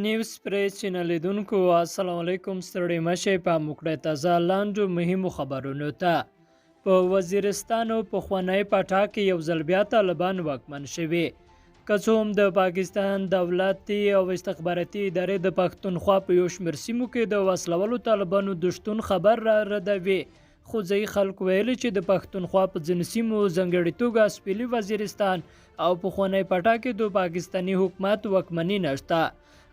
نیوز پریس چینل لیدونکو السلام علیکم ستړي مشه په موکړه تازه لاندو مهمو خبرونو ته په وزیرستان او په خوانی پټا کې یو ځل بیا طالبان واکمن شوي کڅوم د پاکستان دولتي او استخباراتي ادارې د پښتونخوا په یو شمېر سیمو کې د وسلوالو طالبانو د شتون خبر را ردوي خو ځای خلک ویل چې د پښتونخوا په ځینو سیمو ځانګړې توګه سپیلي وزیرستان او په خوانی پټا کې د پاکستاني حکومت واکمني نشته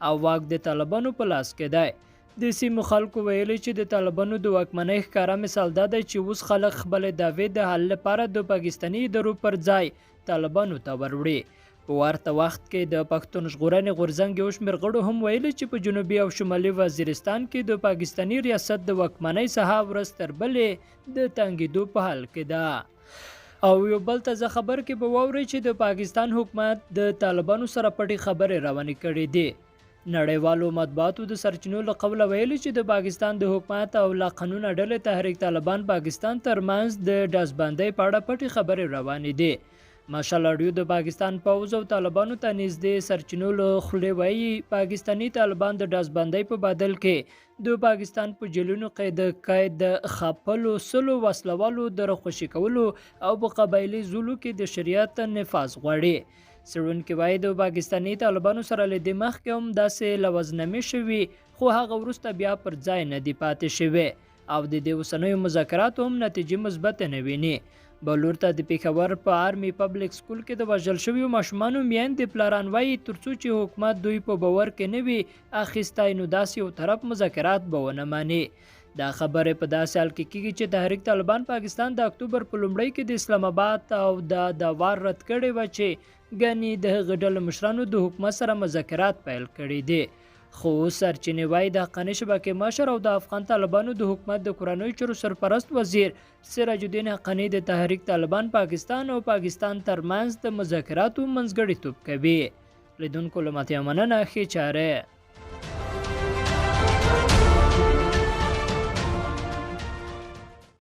او واک د طالبانو په لاس کې دی د سیمو خلکو ویلي چې د طالبانو د واکمنۍ ښکاره مثال دا دی چې اوس خلک خپل دعوې د حل لپاره د پاکستاني ادارو پر ځای طالبانو ته وروړي په ورته وخت کې د پښتون ژغورنې غورځنګ یو شمېر غړو هم ویلي چې په جنوبي او شمالي وزیرستان کې د پاکستاني ریاست د واکمنۍ څخه ورځ تر بلې د تنګېدو په حال کې ده او یو بل تازه خبر کې به واورئ چې د پاکستان حکومت د طالبانو سره پټې خبرې روانې کړې دي نړیوالو مطبوعاتو د سرچینو له قبله ویلي چې د پاکستان د حکومت او لا قانون ډلې تحریک طالبان پاکستان ترمنځ د ډزبندۍ په اړه پټې خبرې روانې دي مارشل اډیو د پاکستان پوځ او طالبانو ته نږدې سرچینو له خولې وایي پاکستاني طالبان د ډزبندۍ په بدل کې د پاکستان په جیلونو قید خپلو سلو وسلوالو د رخصتي کولو او په قبایلي زولو کې د شریعت نفاذ غواړي څېړونکي وایي د پاکستاني طالبانو سره له دې مخکې هم داسې لوظنامې شوي خو هغه وروسته بیا پر ځای نه دي پاتې شوي او د دې اوسنیو مذاکراتو هم نتیجې مثبتې نه ویني بلور ته د پېښور په آرمي پبلک سکول کې د وژل شویو ماشومانو میندې پلاران وایي تر څو چې حکومت دوی په باور کې نه وي اخیستی نو داسې یو طرف مذاکرات به ونه ماني دا خبرې په داسې حال کې کېږي چې تحریک طالبان پاکستان د اکتوبر په لومړۍ کې د اسلام آباد او د وار رد کړې وه چې ګنې د هغه ډلو مشرانو د حکومت سره مذاکرات پیل کړي دي خو سرچینې وایي د حقاني شبکې مشر او د افغان طالبانو د حکومت د کورنیو چارو سرپرست وزیر سراج الدین حقاني د تحریک طالبان پاکستان او پاکستان ترمنځ د مذاکراتو منځګړیتوب کوي لیدونکو له متیا مننه ښې چاره